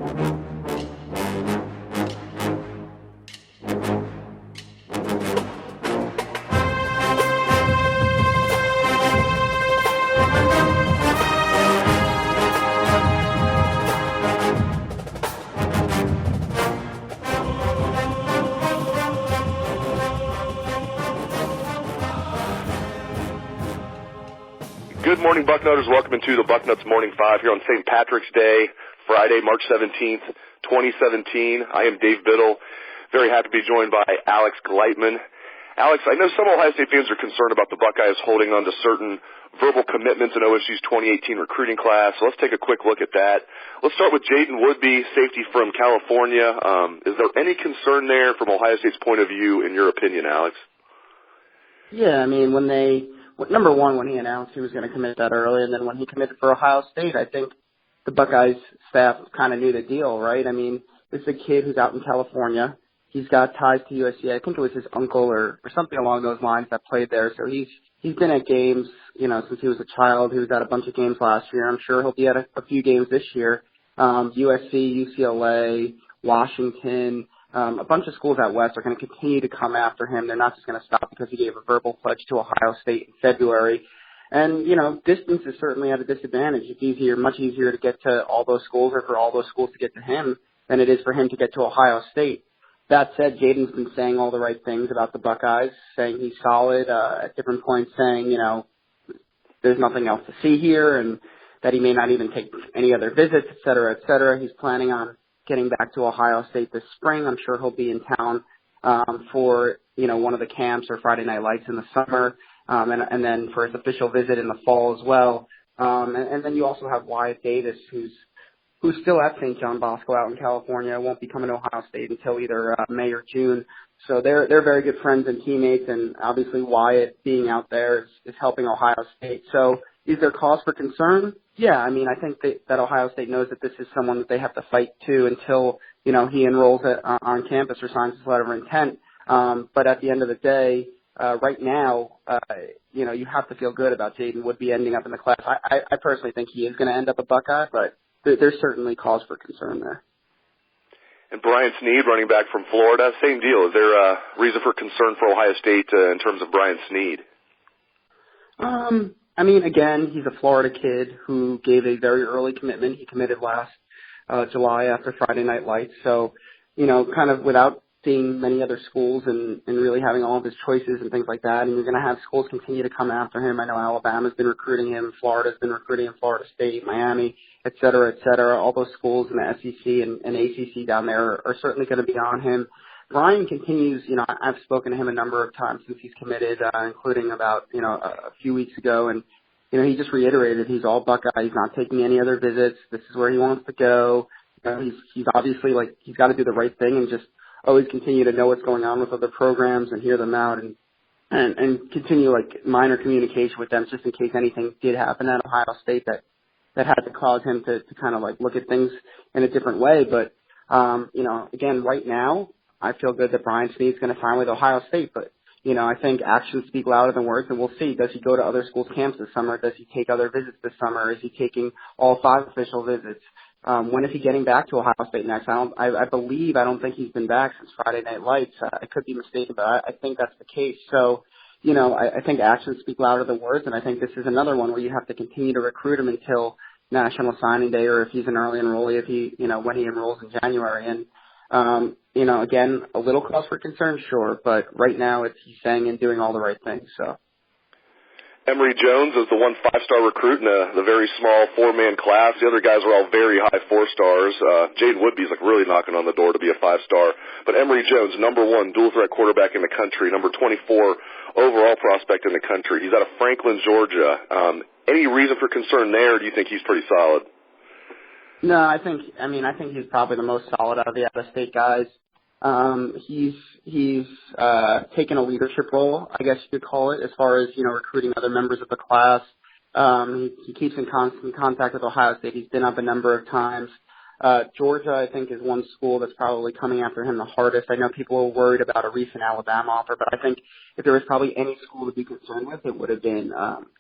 Good morning, Bucknutters. Welcome into the Bucknuts Morning Five here on St. Patrick's Day, Friday, March 17th, 2017. I am Dave Biddle. Very happy to be joined by Alex Gleitman. Alex, I know some Ohio State fans are concerned about the Buckeyes holding on to certain verbal commitments in OSU's 2018 recruiting class, so let's take a quick look at that. Let's start with Jaden Woodby, safety from California. Is there any concern there from Ohio State's point of view, in your opinion, Alex? Yeah, I mean, number one, when he announced he was going to commit that early, and then when he committed for Ohio State, I think the Buckeyes staff kind of knew the deal, right? I mean, this is a kid who's out in California. He's got ties to USC. I think it was his uncle or something along those lines that played there. So he's been at games, since he was a child. He was at a bunch of games last year. I'm sure he'll be at a few games this year. USC, UCLA, Washington, a bunch of schools out west are going to continue to come after him. They're not just going to stop because he gave a verbal pledge to Ohio State in February. And, distance is certainly at a disadvantage. It's much easier to get to all those schools or for all those schools to get to him than it is for him to get to Ohio State. That said, Jaden's been saying all the right things about the Buckeyes, saying he's solid, at different points saying, there's nothing else to see here and that he may not even take any other visits, et cetera, et cetera. He's planning on getting back to Ohio State this spring. I'm sure he'll be in town for, one of the camps or Friday Night Lights in the summer, and then for his official visit in the fall as well. And then you also have Wyatt Davis, who's still at St. John Bosco out in California, won't be coming to Ohio State until either May or June. So they're very good friends and teammates, and obviously Wyatt being out there is helping Ohio State. So is there cause for concern? Yeah, I mean, I think that Ohio State knows that this is someone that they have to fight to until, he enrolls on campus or signs his letter of intent. But at the end of the day, right now, you have to feel good about Jaden Woodby ending up in the class. I personally think he is going to end up a Buckeye, but there's certainly cause for concern there. And Brian Snead, running back from Florida, same deal. Is there a reason for concern for Ohio State in terms of Brian Snead? I mean, again, he's a Florida kid who gave a very early commitment. He committed last July after Friday Night Lights. So, kind of without seeing many other schools and really having all of his choices and things like that. And you're going to have schools continue to come after him. I know Alabama's been recruiting him. Florida's been recruiting him, Florida State, Miami, et cetera, et cetera. All those schools in the SEC and ACC down there are certainly going to be on him. Brian continues, I've spoken to him a number of times since he's committed, including about, a few weeks ago. And, he just reiterated he's all Buckeye. He's not taking any other visits. This is where he wants to go. He's obviously he's got to do the right thing and just always continue to know what's going on with other programs and hear them out and continue minor communication with them just in case anything did happen at Ohio State that had to cause him to kind of look at things in a different way. But, again, right now, I feel good that Brian Snead's going to sign with Ohio State, but I think actions speak louder than words, and we'll see. Does he go to other schools' camps this summer? Does he take other visits this summer? Is he taking all 5 official visits? When is he getting back to Ohio State next? I don't think he's been back since Friday Night Lights. I could be mistaken, but I think that's the case. So, I think actions speak louder than words, and I think this is another one where you have to continue to recruit him until National Signing Day, or if he's an early enrollee, when he enrolls in January. And, again, a little cause for concern, sure, but right now he's saying and doing all the right things, so. Emory Jones is the one 5-star recruit in the very small 4-man class. The other guys are all very high 4-stars. Jaden Woodby's really knocking on the door to be a 5-star. But Emory Jones, number 1 dual-threat quarterback in the country, number 24 overall prospect in the country. He's out of Franklin, Georgia. Any reason for concern there, or do you think he's pretty solid? No, I think he's probably the most solid out of the out-of-state guys. He's taken a leadership role, I guess you could call it, as far as, recruiting other members of the class. He keeps in constant contact with Ohio State. He's been up a number of times. Georgia, I think, is one school that's probably coming after him the hardest. I know people are worried about a recent Alabama offer, but I think if there was probably any school to be concerned with, it would have been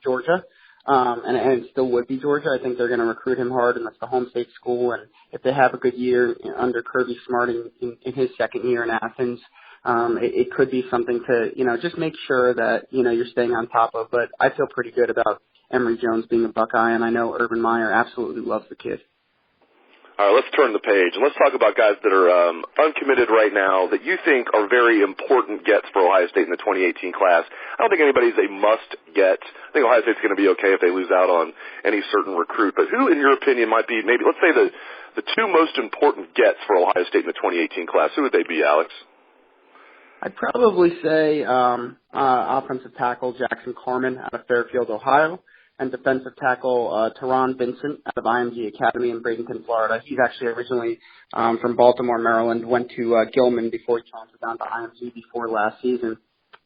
Georgia. and it still would be Georgia. I think they're going to recruit him hard, and that's the home state school. And if they have a good year under Kirby Smart in his second year in Athens, it could be something to, just make sure that, you're staying on top of. But I feel pretty good about Emory Jones being a Buckeye, and I know Urban Meyer absolutely loves the kid. All right, let's turn the page, and let's talk about guys that are uncommitted right now that you think are very important gets for Ohio State in the 2018 class. I don't think anybody's a must-get. I think Ohio State's going to be okay if they lose out on any certain recruit. But who, in your opinion, might be maybe, let's say, the two most important gets for Ohio State in the 2018 class? Who would they be, Alex? I'd probably say offensive tackle Jackson Carman out of Fairfield, Ohio, and defensive tackle Teron Vincent out of IMG Academy in Bradenton, Florida. He's actually originally from Baltimore, Maryland, went to Gilman before he transferred down to IMG before last season.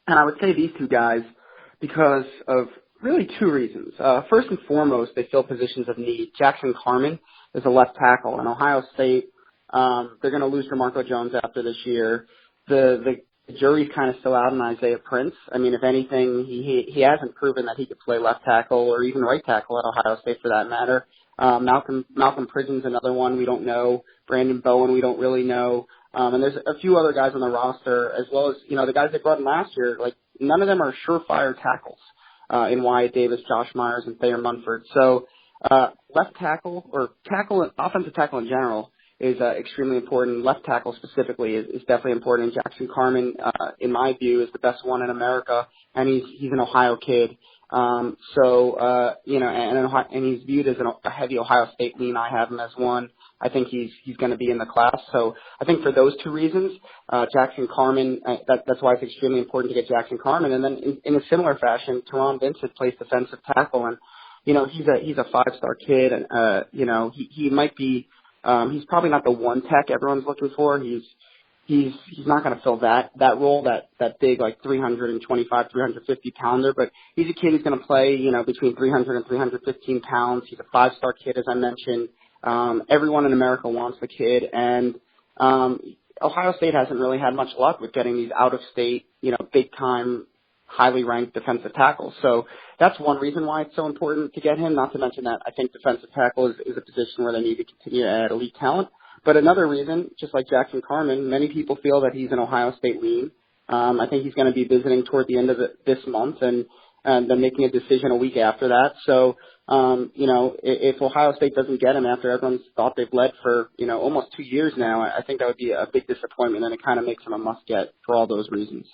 And I would say these two guys because of really two reasons. First and foremost, they fill positions of need. Jackson Carman is a left tackle, and Ohio State, they're going to lose DeMarco Jones after this year. The jury's kind of still out on Isaiah Prince. I mean, if anything, he hasn't proven that he could play left tackle or even right tackle at Ohio State for that matter. Malcolm Pridgeon's another one we don't know. Brandon Bowen we don't really know. And there's a few other guys on the roster as well as, the guys they brought in last year. Like, none of them are surefire tackles in Wyatt Davis, Josh Myers, and Thayer Munford. So left tackle or offensive tackle in general is extremely important. Left tackle specifically is definitely important. And Jackson Carman, in my view, is the best one in America, and he's an Ohio kid. And he's viewed as a heavy Ohio State lean. I have him as one. I think he's going to be in the class. So I think for those two reasons, Jackson Carman, that's why it's extremely important to get Jackson Carman. And then in a similar fashion, Teron Vincent plays defensive tackle, and he's a 5-star kid, and he might be. He's probably not the one tech everyone's looking for. He's not going to fill that role, that big, like 325, 350 pounder, but he's a kid who's going to play, between 300 and 315 pounds. He's a 5-star kid, as I mentioned. Everyone in America wants the kid, and Ohio State hasn't really had much luck with getting these out-of-state, big-time, highly ranked defensive tackles. So that's one reason why it's so important to get him, not to mention that I think defensive tackle is a position where they need to continue to add elite talent. But another reason, just like Jackson Carman, many people feel that he's an Ohio State lean. I think he's going to be visiting toward the end of this month and then making a decision a week after that. So, if Ohio State doesn't get him after everyone's thought they've led for, almost 2 years now, I think that would be a big disappointment, and it kind of makes him a must-get for all those reasons.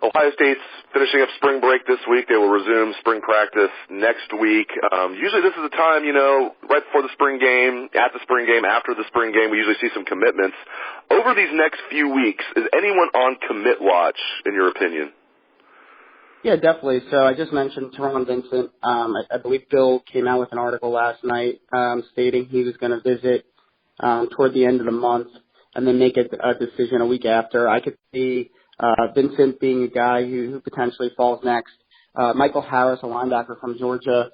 Ohio State's finishing up spring break this week. They will resume spring practice next week. Usually this is the time, right before the spring game, at the spring game, after the spring game, we usually see some commitments. Over these next few weeks, is anyone on commit watch, in your opinion? Yeah, definitely. So I just mentioned Teron Vincent. I believe Bill came out with an article last night stating he was going to visit toward the end of the month and then make a decision a week after. I could see Vincent being a guy who potentially falls next. Michael Harris, a linebacker from Georgia,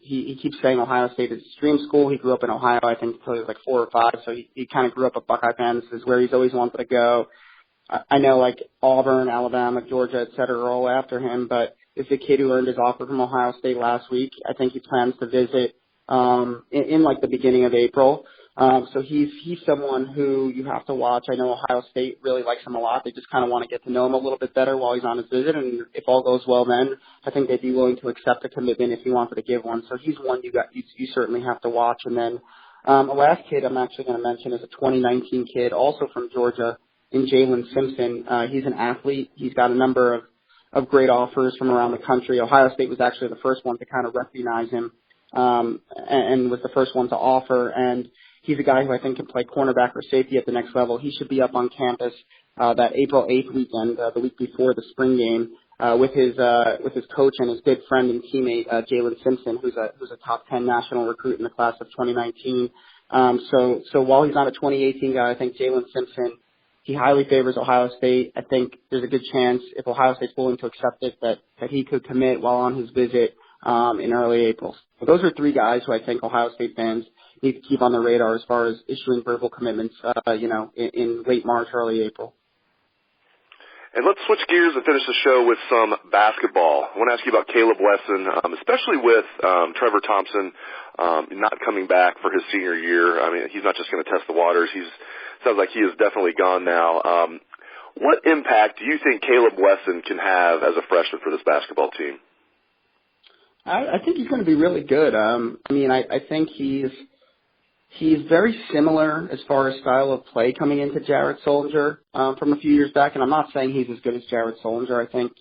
he keeps saying Ohio State is his dream school. He grew up in Ohio, I think, until he was like 4 or 5, so he kind of grew up a Buckeye fan. This is where he's always wanted to go. I know, like, Auburn, Alabama, Georgia, et cetera, are all after him, but it's a kid who earned his offer from Ohio State last week. I think he plans to visit in like the beginning of April. So he's someone who you have to watch. I know Ohio State really likes him a lot. They just kind of want to get to know him a little bit better while he's on his visit, and if all goes well then, I think they'd be willing to accept a commitment if he wanted to give one. So he's one you certainly have to watch. And then the last kid I'm actually going to mention is a 2019 kid, also from Georgia, in Jalen Simpson. He's an athlete. He's got a number of great offers from around the country. Ohio State was actually the first one to kind of recognize him and was the first one to offer. And he's a guy who I think can play cornerback or safety at the next level. He should be up on campus that April 8th weekend, the week before the spring game, with his coach and his good friend and teammate Jalen Simpson, who's a top 10 national recruit in the class of 2019. So while he's not a 2018 guy, I think Jalen Simpson, he highly favors Ohio State. I think there's a good chance, if Ohio State's willing to accept it, that he could commit while on his visit in early April. So those are 3 guys who I think Ohio State fans need to keep on the radar as far as issuing verbal commitments, in late March, early April. And let's switch gears and finish the show with some basketball. I want to ask you about Kaleb Wesson, especially with Trevor Thompson not coming back for his senior year. I mean, he's not just going to test the waters. Sounds like he is definitely gone now. What impact do you think Kaleb Wesson can have as a freshman for this basketball team? I think he's going to be really good. I think he's very similar as far as style of play coming into Jared Solinger from a few years back, and I'm not saying he's as good as Jared Solinger. I think,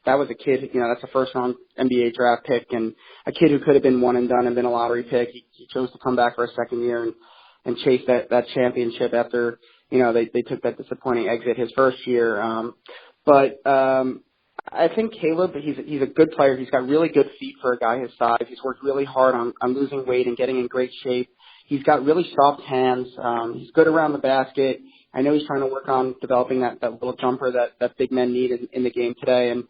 that was a kid, that's a first-round NBA draft pick, and a kid who could have been one and done and been a lottery pick. He chose to come back for a second year and chase that championship after, they took that disappointing exit his first year. I think Kaleb, he's a good player. He's got really good feet for a guy his size. He's worked really hard on losing weight and getting in great shape. He's got really soft hands. He's good around the basket. I know he's trying to work on developing that little jumper that big men need in the game today. And,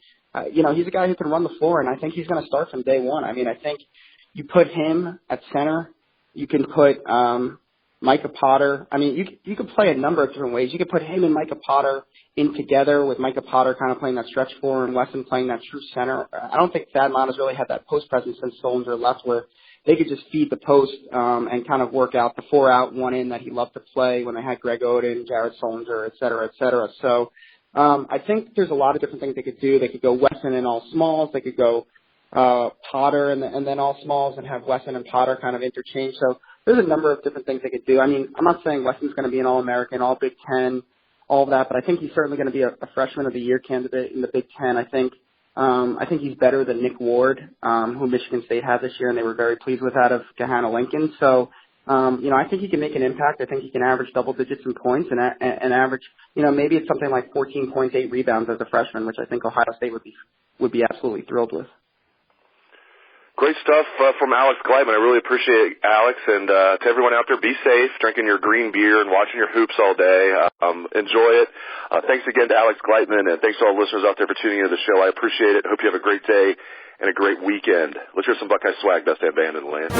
he's a guy who can run the floor, and I think he's going to start from day one. I mean, I think you put him at center. You can put Micah Potter. I mean, you could play a number of different ways. You could put him and Micah Potter in together with Micah Potter kind of playing that stretch four and Wesson playing that true center. I don't think Thad Matta's really had that post presence since Solinger left where they could just feed the post and kind of work out the 4-out, 1-in that he loved to play when they had Greg Oden, Jared Solinger, et cetera, et cetera. So I think there's a lot of different things they could do. They could go Wesson in all smalls. They could go Potter and then all smalls and have Wesson and Potter kind of interchange. So there's a number of different things they could do. I mean, I'm not saying Wesson's going to be an All-American, All-Big Ten, all of that, but I think he's certainly going to be a Freshman of the Year candidate in the Big Ten. I think he's better than Nick Ward, who Michigan State had this year, and they were very pleased with that of Gahanna Lincoln. So, I think he can make an impact. I think he can average double digits in points and average, maybe it's something like 14 points, 8 rebounds as a freshman, which I think Ohio State would be absolutely thrilled with. Great stuff from Alex Gleitman. I really appreciate it, Alex. And to everyone out there, be safe, drinking your green beer and watching your hoops all day. Enjoy it. Thanks again to Alex Gleitman, and thanks to all the listeners out there for tuning into the show. I appreciate it. Hope you have a great day and a great weekend. Let's hear some Buckeye swag, best damn band in the land.